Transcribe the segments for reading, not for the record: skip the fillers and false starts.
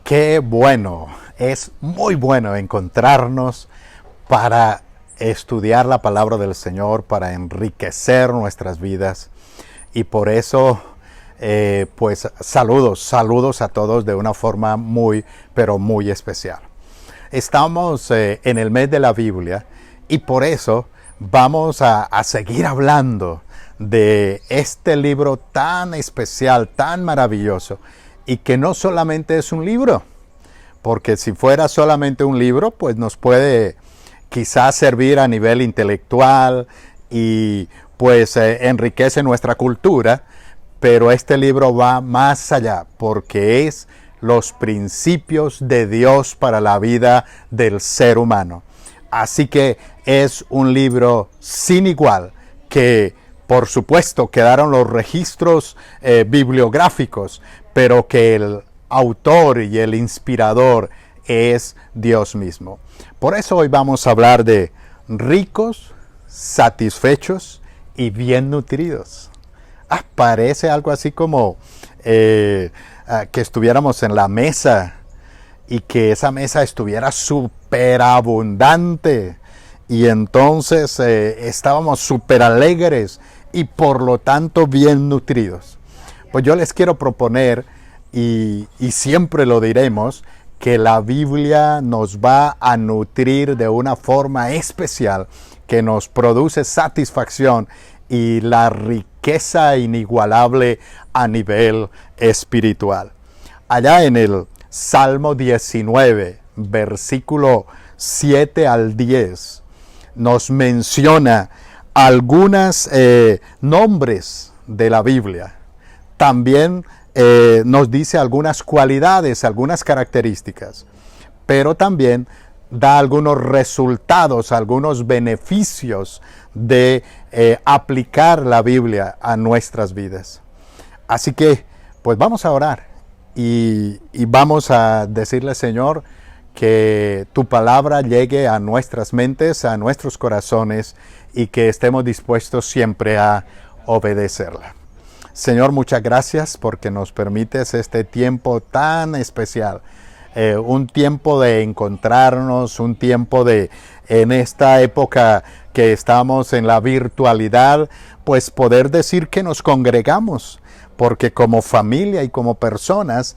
Qué bueno, es muy bueno encontrarnos para estudiar la palabra del Señor, para enriquecer nuestras vidas. Y por eso, pues saludos a todos de una forma pero muy especial. Estamos en el mes de la Biblia y por eso vamos a seguir hablando de este libro tan especial, tan maravilloso, y que no solamente es un libro, porque si fuera solamente un libro, pues nos puede quizás servir a nivel intelectual y pues enriquece nuestra cultura, pero este libro va más allá, porque es los principios de Dios para la vida del ser humano. Así que es un libro sin igual, que por supuesto quedaron los registros bibliográficos, pero que el autor y el inspirador es Dios mismo. Por eso hoy vamos a hablar de ricos, satisfechos y bien nutridos. Parece algo así como que estuviéramos en la mesa y que esa mesa estuviera súper abundante y entonces estábamos súper alegres y por lo tanto bien nutridos. Pues yo les quiero proponer, y siempre lo diremos, que la Biblia nos va a nutrir de una forma especial que nos produce satisfacción y la riqueza inigualable a nivel espiritual. Allá en el Salmo 19, versículo 7 al 10, nos menciona algunos nombres de la Biblia. También nos dice algunas cualidades, algunas características, pero también da algunos resultados, algunos beneficios de aplicar la Biblia a nuestras vidas. Así que, pues vamos a orar y vamos a decirle, Señor, que tu palabra llegue a nuestras mentes, a nuestros corazones y que estemos dispuestos siempre a obedecerla. Señor, muchas gracias porque nos permites este tiempo tan especial, un tiempo de encontrarnos, un tiempo en esta época que estamos en la virtualidad, pues poder decir que nos congregamos, porque como familia y como personas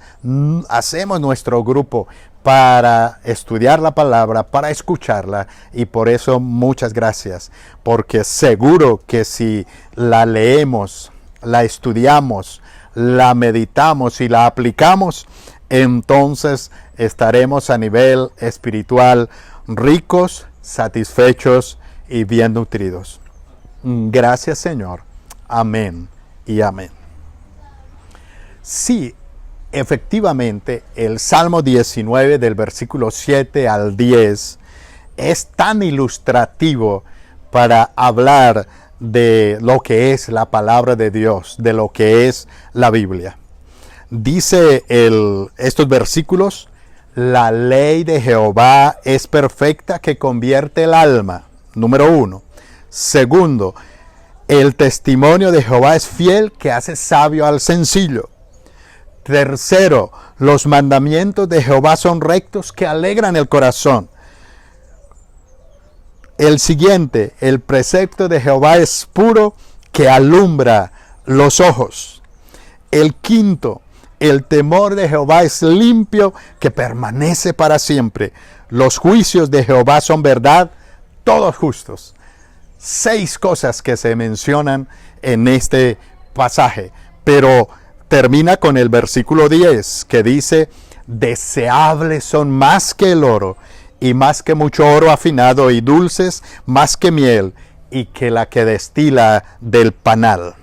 hacemos nuestro grupo para estudiar la palabra, para escucharla, y por eso muchas gracias, porque seguro que si la leemos, la estudiamos, la meditamos y la aplicamos, entonces estaremos a nivel espiritual ricos, satisfechos y bien nutridos. Gracias, Señor. Amén y amén. Sí, efectivamente, el Salmo 19 del versículo 7 al 10 es tan ilustrativo para hablar de lo que es la palabra de Dios, de lo que es la Biblia. Dice estos versículos: la ley de Jehová es perfecta, que convierte el alma. Número 1. Segundo, el testimonio de Jehová es fiel, que hace sabio al sencillo. Tercero, los mandamientos de Jehová son rectos, que alegran el corazón. El siguiente, el precepto de Jehová es puro, que alumbra los ojos. El quinto, el temor de Jehová es limpio, que permanece para siempre. Los juicios de Jehová son verdad, todos justos. 6 cosas que se mencionan en este pasaje, pero termina con el versículo 10, que dice: deseables son más que el oro, y más que mucho oro afinado, y dulces más que miel, y que la que destila del panal.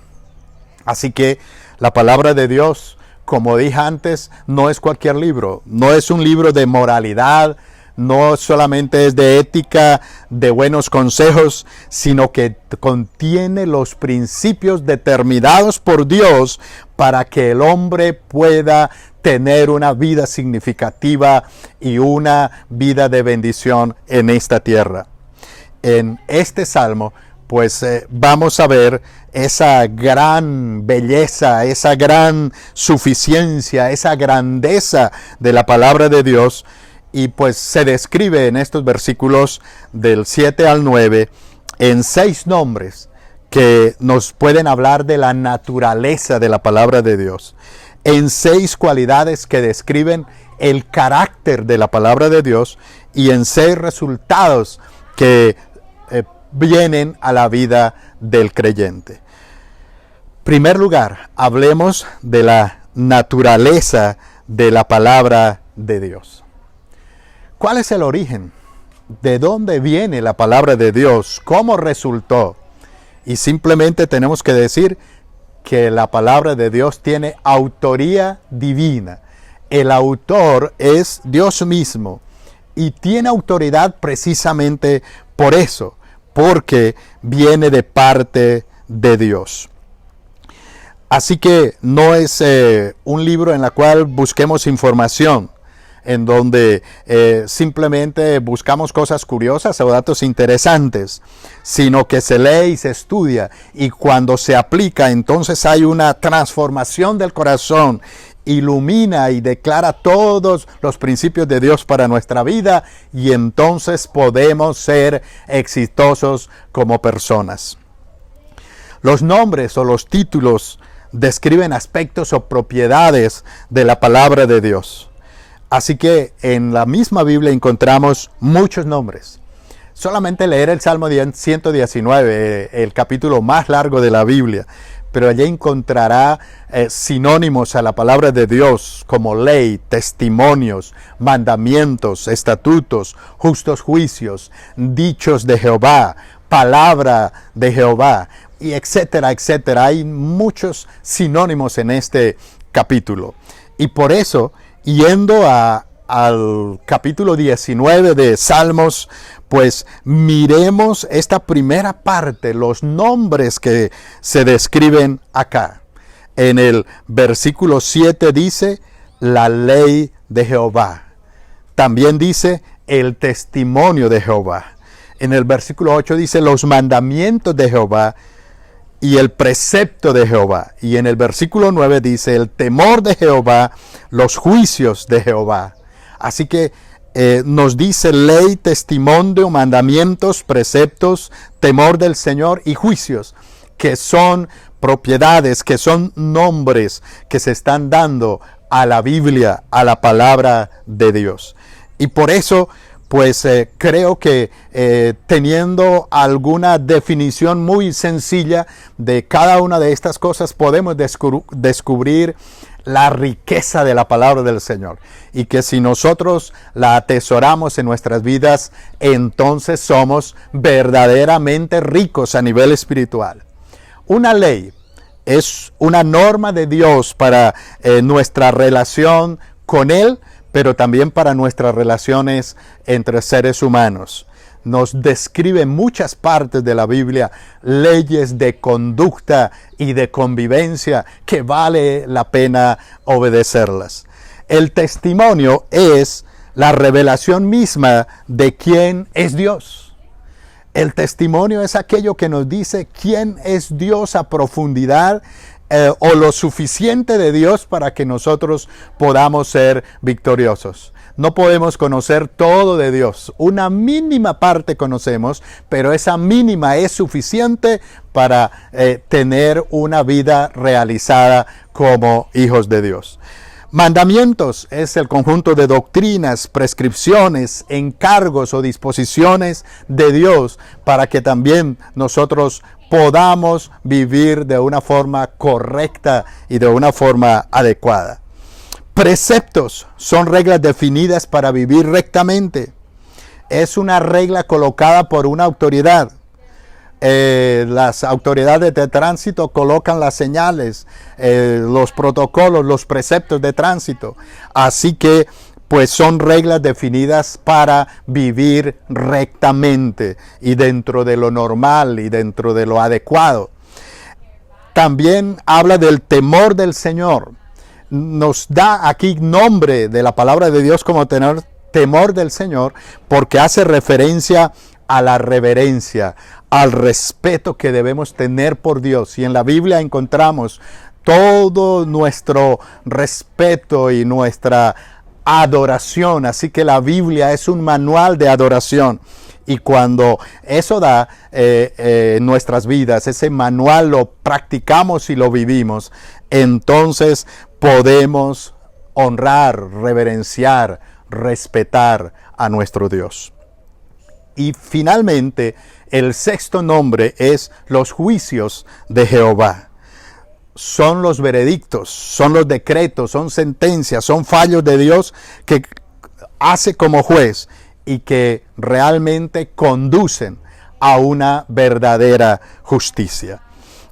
Así que la palabra de Dios, como dije antes, no es cualquier libro, no es un libro de moralidad, no solamente es de ética, de buenos consejos, sino que contiene los principios determinados por Dios para que el hombre pueda tener una vida significativa y una vida de bendición en esta tierra. En este salmo, pues vamos a ver esa gran belleza, esa gran suficiencia, esa grandeza de la palabra de Dios. Y pues se describe en estos versículos del 7 al 9 en 6 nombres que nos pueden hablar de la naturaleza de la palabra de Dios, en 6 cualidades que describen el carácter de la palabra de Dios y en 6 resultados que vienen a la vida del creyente. En primer lugar, hablemos de la naturaleza de la palabra de Dios. ¿Cuál es el origen? ¿De dónde viene la palabra de Dios? ¿Cómo resultó? Y simplemente tenemos que decir que la palabra de Dios tiene autoría divina. El autor es Dios mismo y tiene autoridad precisamente por eso, porque viene de parte de Dios. Así que no es un libro en el cual busquemos información, en donde simplemente buscamos cosas curiosas o datos interesantes, sino que se lee y se estudia, y cuando se aplica, entonces hay una transformación del corazón, ilumina y declara todos los principios de Dios para nuestra vida, y entonces podemos ser exitosos como personas. Los nombres o los títulos describen aspectos o propiedades de la palabra de Dios. Así que en la misma Biblia encontramos muchos nombres. Solamente leer el Salmo 119, el capítulo más largo de la Biblia, pero allí encontrará sinónimos a la palabra de Dios como ley, testimonios, mandamientos, estatutos, justos juicios, dichos de Jehová, palabra de Jehová, y etcétera, etcétera. Hay muchos sinónimos en este capítulo. Y por eso, yendo al capítulo 19 de Salmos, pues miremos esta primera parte, los nombres que se describen acá. En el versículo 7 dice, la ley de Jehová. También dice, el testimonio de Jehová. En el versículo 8 dice, los mandamientos de Jehová y el precepto de Jehová. Y en el versículo 9 dice, el temor de Jehová, los juicios de Jehová. Así que nos dice ley, testimonio, mandamientos, preceptos, temor del Señor y juicios, que son propiedades, que son nombres que se están dando a la Biblia, a la palabra de Dios. Y por eso, pues creo que teniendo alguna definición muy sencilla de cada una de estas cosas, podemos descubrir la riqueza de la palabra del Señor. Y que si nosotros la atesoramos en nuestras vidas, entonces somos verdaderamente ricos a nivel espiritual. Una ley es una norma de Dios para nuestra relación con Él, pero también para nuestras relaciones entre seres humanos. Nos describe muchas partes de la Biblia, leyes de conducta y de convivencia que vale la pena obedecerlas. El testimonio es la revelación misma de quién es Dios. El testimonio es aquello que nos dice quién es Dios a profundidad, o lo suficiente de Dios para que nosotros podamos ser victoriosos. No podemos conocer todo de Dios. Una mínima parte conocemos, pero esa mínima es suficiente para tener una vida realizada como hijos de Dios. Mandamientos es el conjunto de doctrinas, prescripciones, encargos o disposiciones de Dios para que también nosotros podamos vivir de una forma correcta y de una forma adecuada. Preceptos son reglas definidas para vivir rectamente. Es una regla colocada por una autoridad. Las autoridades de tránsito colocan las señales, los protocolos, los preceptos de tránsito. Así que pues son reglas definidas para vivir rectamente y dentro de lo normal y dentro de lo adecuado. También habla del temor del Señor. Nos da aquí nombre de la palabra de Dios como temor del Señor, porque hace referencia a la reverencia, al respeto que debemos tener por Dios. Y en la Biblia encontramos todo nuestro respeto y nuestra adoración. Así que la Biblia es un manual de adoración. Y cuando eso da nuestras vidas, ese manual lo practicamos y lo vivimos, entonces podemos honrar, reverenciar, respetar a nuestro Dios. Y finalmente, el sexto nombre es los juicios de Jehová. Son los veredictos, son los decretos, son sentencias, son fallos de Dios que hace como juez y que realmente conducen a una verdadera justicia.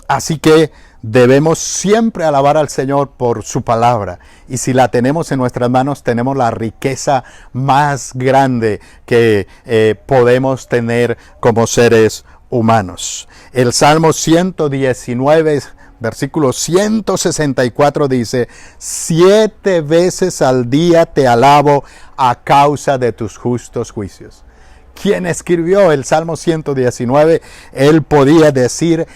Así que debemos siempre alabar al Señor por su palabra. Y si la tenemos en nuestras manos, tenemos la riqueza más grande que podemos tener como seres humanos. El Salmo 119, versículo 164 dice: 7 veces al día te alabo a causa de tus justos juicios. Quien escribió el Salmo 119, él podía decir,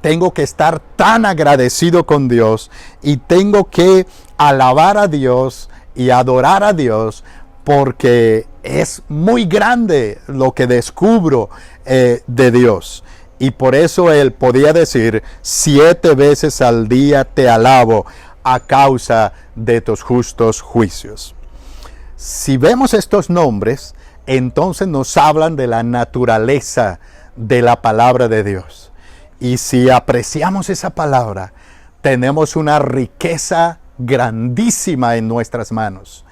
tengo que estar tan agradecido con Dios y tengo que alabar a Dios y adorar a Dios porque es muy grande lo que descubro de Dios. Y por eso él podía decir: 7 veces al día te alabo a causa de tus justos juicios. Si vemos estos nombres, entonces nos hablan de la naturaleza de la palabra de Dios. Y si apreciamos esa palabra, tenemos una riqueza grandísima en nuestras manos.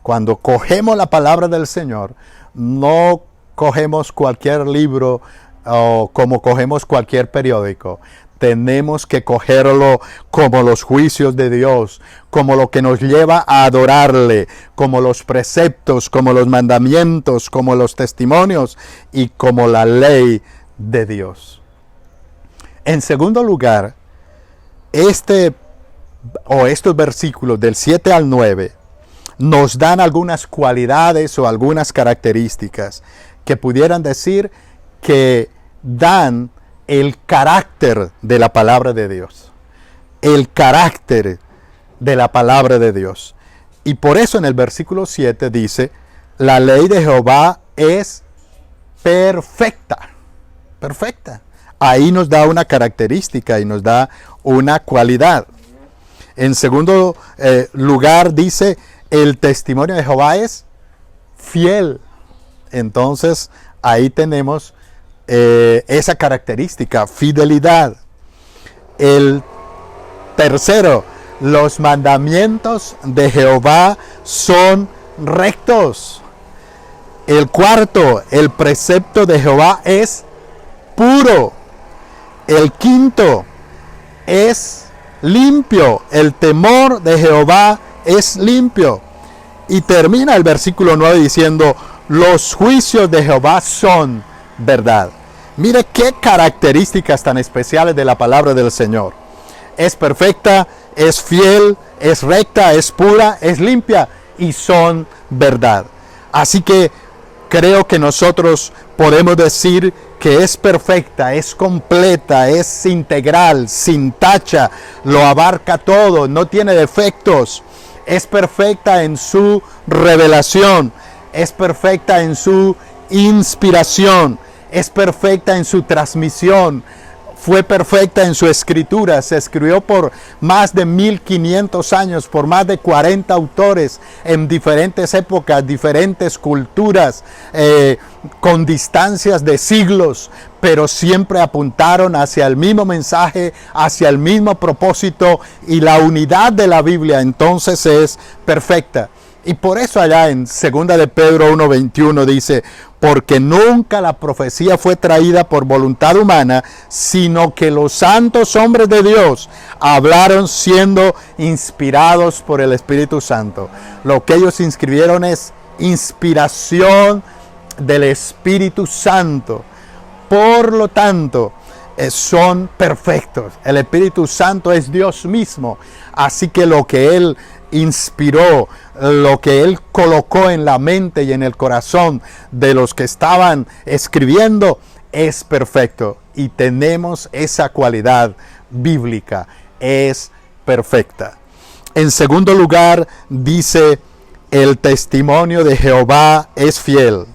Cuando cogemos la palabra del Señor, no cogemos cualquier libro o como cogemos cualquier periódico. Tenemos que cogerlo como los juicios de Dios, como lo que nos lleva a adorarle, como los preceptos, como los mandamientos, como los testimonios y como la ley de Dios. En segundo lugar, estos versículos del 7 al 9 nos dan algunas cualidades o algunas características que pudieran decir que dan el carácter de la palabra de Dios. El carácter de la palabra de Dios. Y por eso en el versículo 7 dice: la ley de Jehová es perfecta. Perfecta. Ahí nos da una característica y nos da una cualidad. En segundo lugar dice: el testimonio de Jehová es fiel. Entonces ahí tenemos esa característica, fidelidad. El tercero: los mandamientos de Jehová son rectos. El cuarto: el precepto de Jehová es puro. El quinto: es limpio. El temor de Jehová es limpio. Y termina el versículo 9 diciendo: los juicios de Jehová son verdad. Mire qué características tan especiales de la palabra del Señor. Es perfecta, es fiel, es recta, es pura, es limpia y son verdad. Así que creo que nosotros podemos decir que es perfecta, es completa, es integral, sin tacha, lo abarca todo, no tiene defectos. Es perfecta en su revelación, es perfecta en su inspiración, es perfecta en su transmisión, fue perfecta en su escritura. Se escribió por más de 1500 años, por más de 40 autores en diferentes épocas, diferentes culturas, con distancias de siglos, pero siempre apuntaron hacia el mismo mensaje, hacia el mismo propósito, y la unidad de la Biblia entonces es perfecta. Y por eso allá en 2 de Pedro 1:21 dice: porque nunca la profecía fue traída por voluntad humana, sino que los santos hombres de Dios hablaron siendo inspirados por el Espíritu Santo. Lo que ellos inscribieron es inspiración del Espíritu Santo. Por lo tanto, son perfectos. El Espíritu Santo es Dios mismo. Así que lo que Él inspiró, lo que Él colocó en la mente y en el corazón de los que estaban escribiendo, es perfecto y tenemos esa cualidad bíblica, es perfecta. En segundo lugar, dice, el testimonio de Jehová es fiel.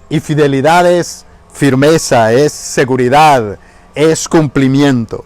Y fidelidad es firmeza, es seguridad, es cumplimiento.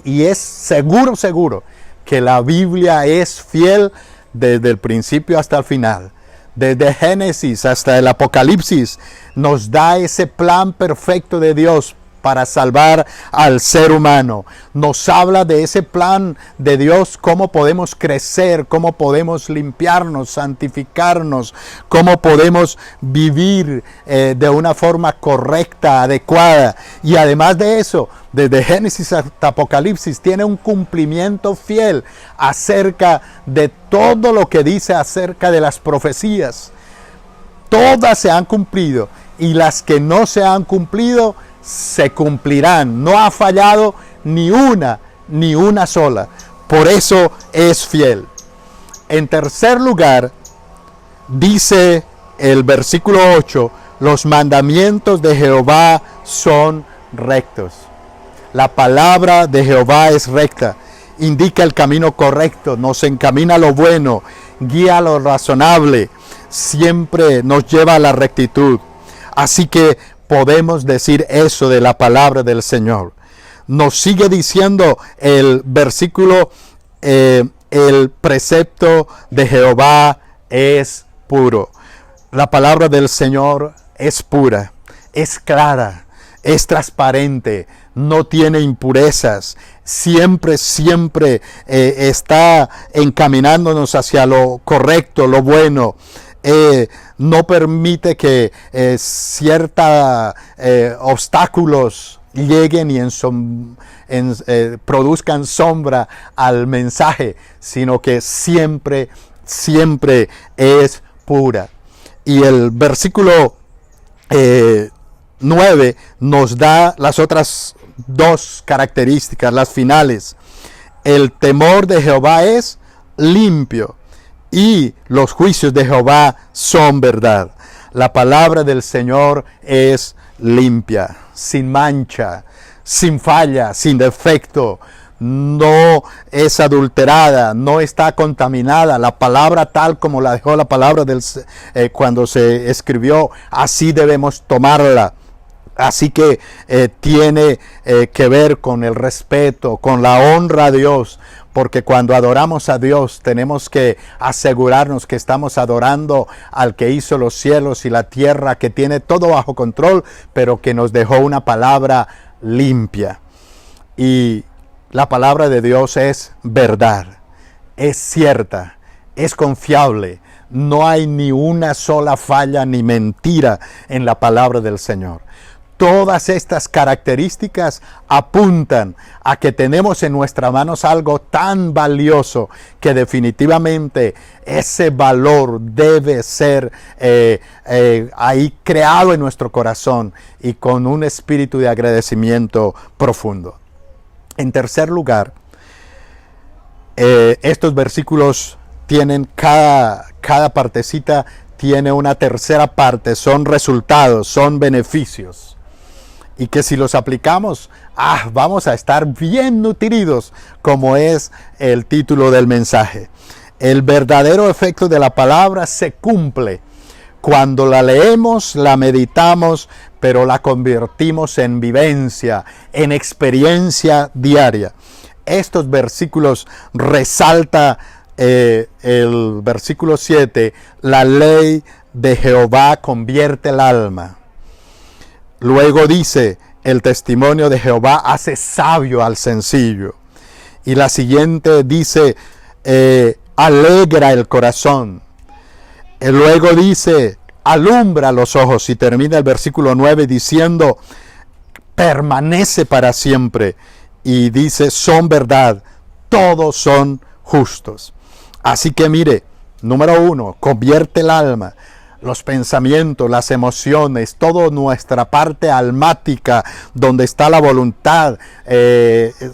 Y es seguro que la Biblia es fiel desde el principio hasta el final. Desde Génesis hasta el Apocalipsis nos da ese plan perfecto de Dios para salvar al ser humano. Nos habla de ese plan de Dios, cómo podemos crecer, cómo podemos limpiarnos, santificarnos, cómo podemos vivir de una forma correcta, adecuada. Y además de eso, desde Génesis hasta Apocalipsis, tiene un cumplimiento fiel acerca de todo lo que dice acerca de las profecías. Todas se han cumplido y las que no se han cumplido se cumplirán. No ha fallado ni una sola. Por eso es fiel. En tercer lugar, dice el versículo 8, los mandamientos de Jehová son rectos. La palabra de Jehová es recta, indica el camino correcto, nos encamina a lo bueno, guía a lo razonable, siempre nos lleva a la rectitud. Así que podemos decir eso de la palabra del Señor. Nos sigue diciendo el versículo, el precepto de Jehová es puro. La palabra del Señor es pura, es clara, es transparente, no tiene impurezas, siempre está encaminándonos hacia lo correcto, lo bueno. No permite que ciertos obstáculos lleguen y produzcan sombra al mensaje, sino que siempre es pura. Y el versículo 9 nos da las otras dos características, las finales. El temor de Jehová es limpio y los juicios de Jehová son verdad. La palabra del Señor es limpia, sin mancha, sin falla, sin defecto. No es adulterada, no está contaminada. La palabra tal como la dejó la palabra cuando se escribió, así debemos tomarla. Así que tiene que ver con el respeto, con la honra a Dios, porque cuando adoramos a Dios tenemos que asegurarnos que estamos adorando al que hizo los cielos y la tierra, que tiene todo bajo control, pero que nos dejó una palabra limpia. Y la palabra de Dios es verdad, es cierta, es confiable. No hay ni una sola falla ni mentira en la palabra del Señor. Todas estas características apuntan a que tenemos en nuestras manos algo tan valioso que definitivamente ese valor debe ser ahí creado en nuestro corazón y con un espíritu de agradecimiento profundo. En tercer lugar, estos versículos tienen cada partecita tiene una tercera parte, son resultados, son beneficios. Y que si los aplicamos, vamos a estar bien nutridos, como es el título del mensaje. El verdadero efecto de la palabra se cumple cuando la leemos, la meditamos, pero la convertimos en vivencia, en experiencia diaria. Estos versículos resalta el versículo 7, la ley de Jehová convierte el alma. Luego dice, el testimonio de Jehová hace sabio al sencillo. Y la siguiente dice, alegra el corazón. Y luego dice, alumbra los ojos. Y termina el versículo 9 diciendo, permanece para siempre. Y dice, son verdad, todos son justos. Así que mire, número 1, convierte el alma. Los pensamientos, las emociones, toda nuestra parte almática, donde está la voluntad,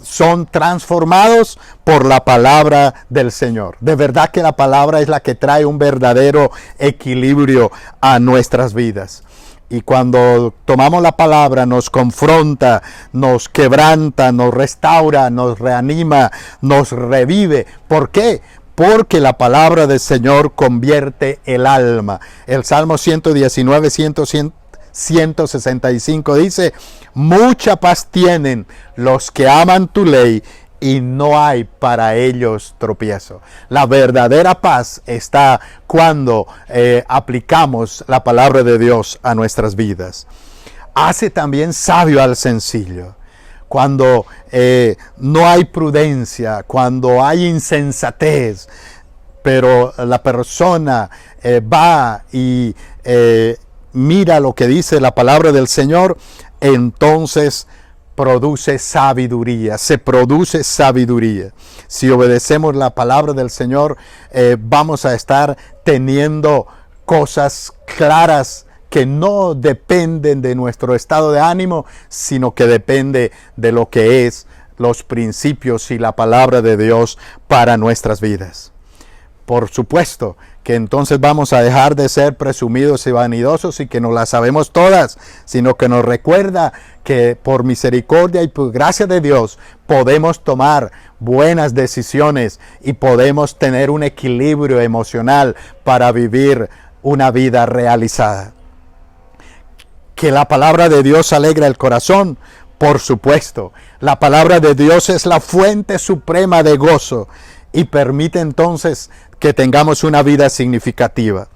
son transformados por la palabra del Señor. De verdad que la palabra es la que trae un verdadero equilibrio a nuestras vidas. Y cuando tomamos la palabra nos confronta, nos quebranta, nos restaura, nos reanima, nos revive. ¿Por qué? Porque la palabra del Señor convierte el alma. El Salmo 119, 165 dice: mucha paz tienen los que aman tu ley, y no hay para ellos tropiezo. La verdadera paz está cuando aplicamos la palabra de Dios a nuestras vidas. Hace también sabio al sencillo. Cuando no hay prudencia, cuando hay insensatez, pero la persona va y mira lo que dice la palabra del Señor, entonces produce sabiduría, se produce sabiduría. Si obedecemos la palabra del Señor, vamos a estar teniendo cosas claras que no dependen de nuestro estado de ánimo, sino que depende de lo que es los principios y la palabra de Dios para nuestras vidas. Por supuesto que entonces vamos a dejar de ser presumidos y vanidosos y que no las sabemos todas, sino que nos recuerda que por misericordia y por gracia de Dios podemos tomar buenas decisiones y podemos tener un equilibrio emocional para vivir una vida realizada. Que la palabra de Dios alegra el corazón, por supuesto. La palabra de Dios es la fuente suprema de gozo y permite entonces que tengamos una vida significativa.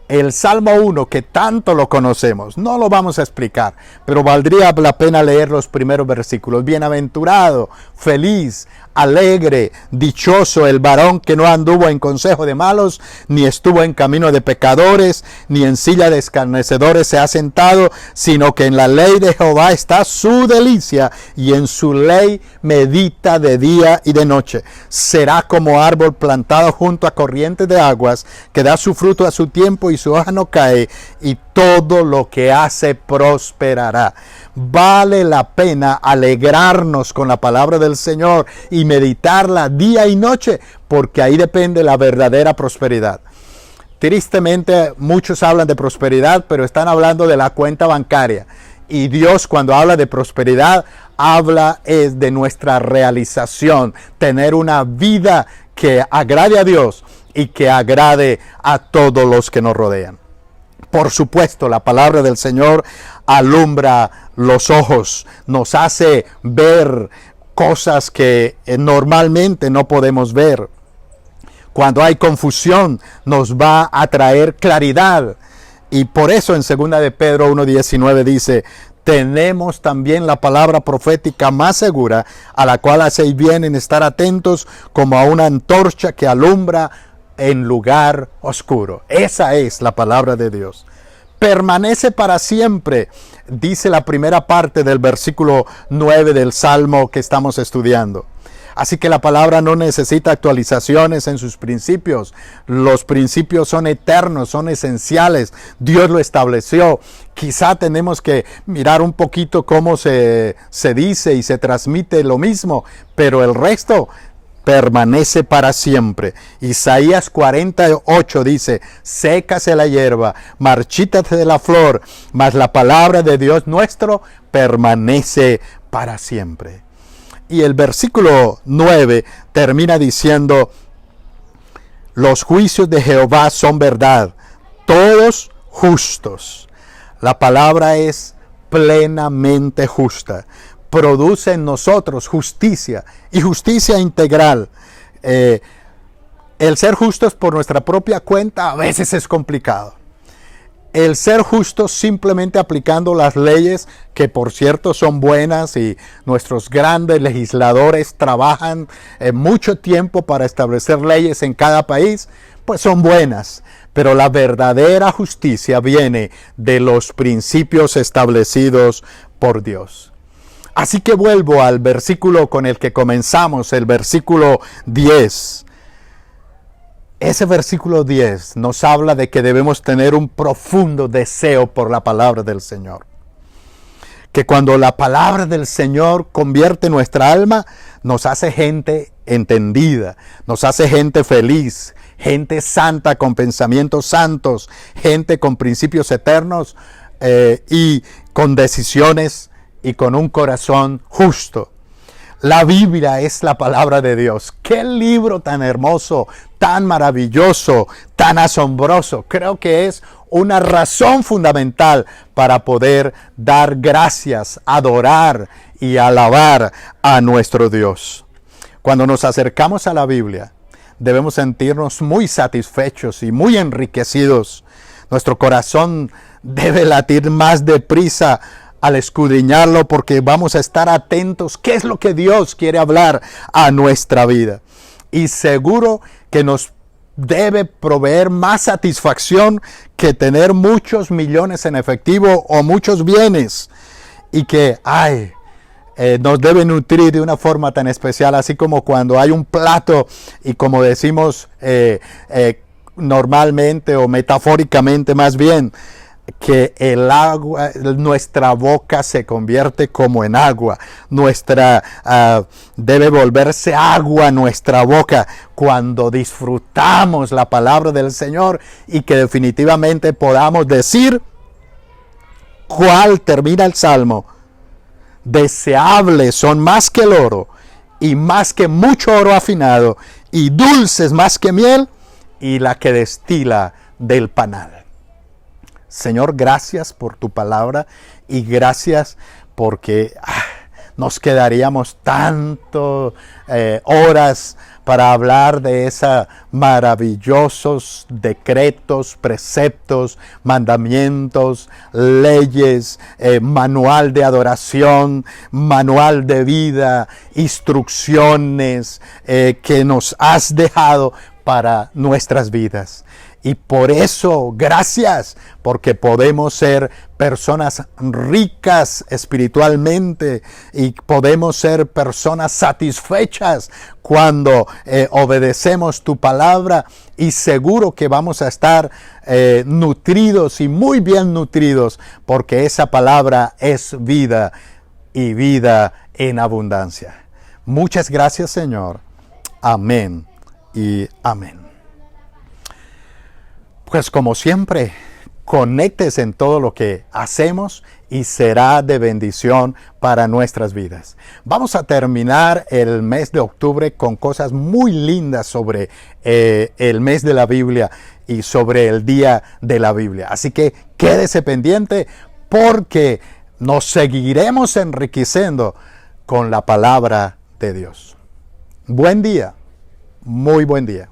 El Salmo 1, que tanto lo conocemos, no lo vamos a explicar, pero valdría la pena leer los primeros versículos. Bienaventurado, feliz, alegre, dichoso el varón que no anduvo en consejo de malos, ni estuvo en camino de pecadores, ni en silla de escarnecedores se ha sentado, sino que en la ley de Jehová está su delicia, y en su ley medita de día y de noche. Será como árbol plantado junto a corrientes de aguas, que da su fruto a su tiempo y su hoja no cae, y todo lo que hace prosperará. Vale la pena alegrarnos con la palabra del Señor y meditarla día y noche, porque ahí depende la verdadera prosperidad. Tristemente muchos hablan de prosperidad, pero están hablando de la cuenta bancaria. Y Dios, cuando habla de prosperidad, habla es de nuestra realización, tener una vida que agrade a Dios y que agrade a todos los que nos rodean. Por supuesto, la palabra del Señor alumbra los ojos, nos hace ver cosas que normalmente no podemos ver. Cuando hay confusión, nos va a traer claridad. Y por eso en 2 de Pedro 1:19 dice: tenemos también la palabra profética más segura, a la cual hacéis bien en estar atentos, como a una antorcha que alumbra en lugar oscuro. Esa es la palabra de Dios. Permanece para siempre, dice la primera parte del versículo 9 del Salmo que estamos estudiando. Así que la palabra no necesita actualizaciones en sus principios. Los principios son eternos, son esenciales. Dios lo estableció. Quizá tenemos que mirar un poquito cómo se dice y se transmite lo mismo, pero el resto permanece para siempre. Isaías 48 dice: sécase la hierba, marchítase de la flor, mas la palabra de Dios nuestro permanece para siempre. Y el versículo 9 termina diciendo: los juicios de Jehová son verdad, todos justos. La palabra es plenamente justa. Produce en nosotros justicia y justicia integral. El ser justos por nuestra propia cuenta a veces es complicado. El ser justos simplemente aplicando las leyes, que por cierto son buenas, y nuestros grandes legisladores trabajan mucho tiempo para establecer leyes en cada país, pues son buenas. Pero la verdadera justicia viene de los principios establecidos por Dios. Así que vuelvo al versículo con el que comenzamos, el versículo 10. Ese versículo 10 nos habla de que debemos tener un profundo deseo por la palabra del Señor. Que cuando la palabra del Señor convierte nuestra alma, nos hace gente entendida, nos hace gente feliz, gente santa con pensamientos santos, gente con principios eternos, y con decisiones y con un corazón justo. La Biblia es la palabra de Dios. ¡Qué libro tan hermoso, tan maravilloso, tan asombroso! Creo que es una razón fundamental para poder dar gracias, adorar y alabar a nuestro Dios. Cuando nos acercamos a la Biblia, debemos sentirnos muy satisfechos y muy enriquecidos. Nuestro corazón debe latir más deprisa al escudriñarlo, porque vamos a estar atentos qué es lo que Dios quiere hablar a nuestra vida. Y seguro que nos debe proveer más satisfacción que tener muchos millones en efectivo o muchos bienes. Y que, nos debe nutrir de una forma tan especial, así como cuando hay un plato y, como decimos normalmente o metafóricamente más bien, que el agua, nuestra boca se convierte como en agua. Debe volverse agua nuestra boca cuando disfrutamos la palabra del Señor, y que definitivamente podamos decir, ¿cuál termina el Salmo? Deseables son más que el oro, y más que mucho oro afinado, y dulces más que miel, y la que destila del panal. Señor, gracias por tu palabra, y gracias porque nos quedaríamos tanto horas para hablar de esos maravillosos decretos, preceptos, mandamientos, leyes, manual de adoración, manual de vida, instrucciones que nos has dejado para nuestras vidas. Y por eso, gracias, porque podemos ser personas ricas espiritualmente, y podemos ser personas satisfechas cuando obedecemos tu palabra, y seguro que vamos a estar nutridos y muy bien nutridos, porque esa palabra es vida, y vida en abundancia. Muchas gracias, Señor. Amén y amén. Pues como siempre, conéctese en todo lo que hacemos y será de bendición para nuestras vidas. Vamos a terminar el mes de octubre con cosas muy lindas sobre el mes de la Biblia y sobre el día de la Biblia. Así que quédese pendiente, porque nos seguiremos enriqueciendo con la palabra de Dios. Buen día, muy buen día.